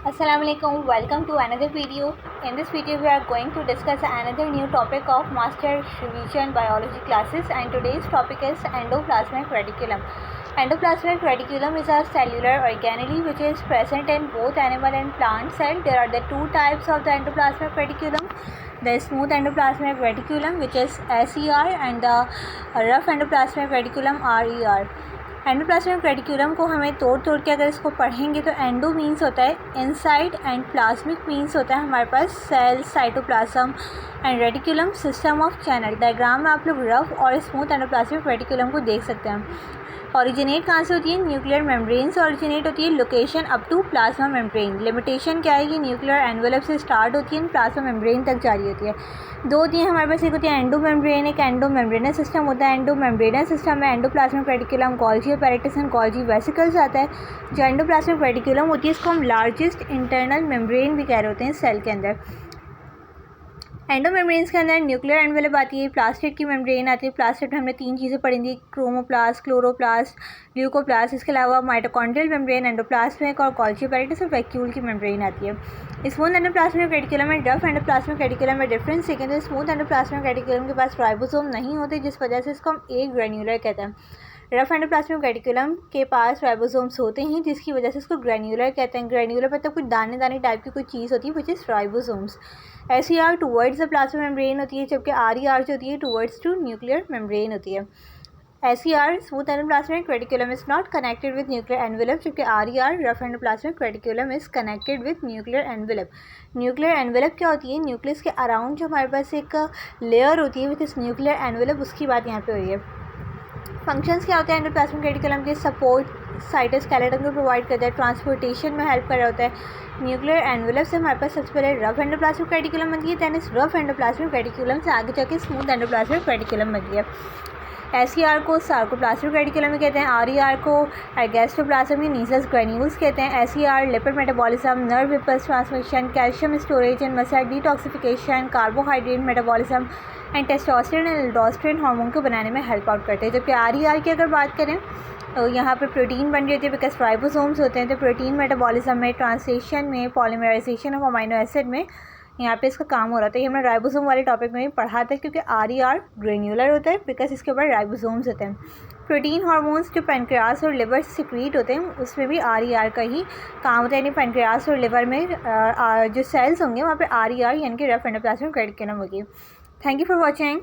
Assalamualaikum. Welcome to another video. In this video we are going to discuss another new topic of Master Revision Biology classes, and today's topic is endoplasmic reticulum. Endoplasmic reticulum is a cellular organelle which is present in both animal and plant cell. There are the two types of the endoplasmic reticulum. The smooth endoplasmic reticulum, which is SER, and the rough endoplasmic reticulum, RER. Endoplasmic reticulum को हमें तोड़ के अगर इसको पढ़ेंगे तो endo means होता है इनसाइड एंड प्लाज्मिक मीन्स होता है हमारे पास cell, cytoplasm and reticulum system of channel. Diagram में आप लोग रफ और स्मूथ एंडोप्लाज्मिक रेटिकुलम को देख सकते हैं। ओरिजिनेट कहाँ से होती है? न्यूक्लियर मेम्ब्रेन से ओरिजिनेट होती है। Location up to plasma membrane. Limitation क्या है कि न्यूक्लियर एनवेलप से स्टार्ट होती है, प्लाज्मा मेम्ब्रेन तक जारी होती है। दो होती है हमारे पास, एक होती है एंडो मेम्ब्रेन, एक एंडो मेम्ब्रेनस सिस्टम होता है। एंडो मेम्ब्रेनस सिस्टम में endoplasmic reticulum, Golgi apparatus and Golgi vesicles आता है। जो एंडोप्लाज्मिक रेटिकुलम होती है इसको हम लार्जेस्ट इंटरनल मेम्ब्रेन भी कह रहे होते हैं सेल के अंदर। एंडोमेम्ब्रेन्स के अंदर न्यूक्लियर एनवेलप आती है, प्लास्टिड की मेम्ब्रेन आती है। प्लास्टिड में हमने तीन चीज़ें पढ़ी थी, क्रोमोप्लास्ट, क्लोरोप्लास्ट, ल्यूकोप्लास्ट। इसके अलावा माइटोकॉन्ड्रियल मेम्ब्रेन, एंडोप्लाज्मिक और गोल्गी अपैरेटस और वैक्यूल की मेम्ब्रेन आती है। स्मूथ एंडोप्लाज्मिक रेटिकुलम में रफ एंडोप्लाज्मिक रेटिकुलम में डिफरेंस देखें तो स्मूथ एंडोप्लाज्मिक रेटिकुलम के पास राइबोसोम नहीं होते, जिस वजह से इसको हम ए ग्रेन्यूलर कहते हैं। रफ एंडोप्लाज्मिक रेटिकुलम के पास राइबोसोम्स होते हैं, जिसकी वजह से इसको ग्रेन्यूलर कहते हैं। ग्रेन्यूलर मतलब कुछ दाने दाने टाइप की कोई चीज़ होती है, which is ribosomes. SER towards the plasma membrane होती है, जबकि RER जो होती है टूवर्ड्स टू न्यूक्लियर मेम्ब्रेन होती है। SER smooth endoplasmic reticulum is not connected with nuclear envelope, जबकि RER rough endoplasmic reticulum is connected with nuclear envelope. Nuclear envelope क्या होती है? न्यूक्लियस के अराउंड जो हमारे पास एक लेयर होती है विद इस न्यूक्लियर एनवेलप, उसकी बात यहाँ पे हो रही है। फंक्शंस क्या होते हैं एंडोप्लाज्मिक रेटिकुलम के? सपोर्ट साइटोस्केलेटन को प्रोवाइड करता है, ट्रांसपोर्टेशन में हेल्प कर रहा होता है। न्यूक्लियर एनवेलप से हमारे पास सबसे पहले रफ एंडोप्लाज्मिक रेटिकुलम बनती है, दैन इस रफ एंडोप्लाज्मिक रेटिकुलम से आगे जाके स्मूथ एंडोप्लाज्मिक रेटिकुलम बनती है। SER को सार्कोप्लाज्मिक रेटिकुलम में कहते हैं, RER को एगेस्टोप्लाज्म या नीसस ग्रेन्यूल्स कहते हैं। SER lipid metabolism, nerve impulse transmission, calcium storage and muscle detoxification, carbohydrate metabolism and testosterone and aldosterone hormone को बनाने में हेल्प आउट करते हैं। जबकि RER की अगर बात करें तो यहाँ पे प्रोटीन बन रही होती है, बिकॉज राइबोसोम्स होते हैं, तो प्रोटीन मेटाबॉलिज्म में, ट्रांसलेशन में, पॉलीमराइजेशन ऑफ अमाइनो एसिड में यहाँ पे इसका काम हो रहा था। ये हमने राइबोसोम वाले टॉपिक में भी पढ़ा था, क्योंकि RER ग्रेन्यूलर होता है बिकॉज इसके ऊपर राइबोसोम्स होते हैं। प्रोटीन हार्मोन्स जो पैनक्रियास और लिवर से सिक्रीट होते हैं उसमें भी RER का ही काम होता है, यानी पैनक्रियास और लिवर में जो सेल्स होंगे वहाँ पे RER यानी कि रफ एंडोप्लाज्मिक रेटिकुलम होगी। Thank you for watching.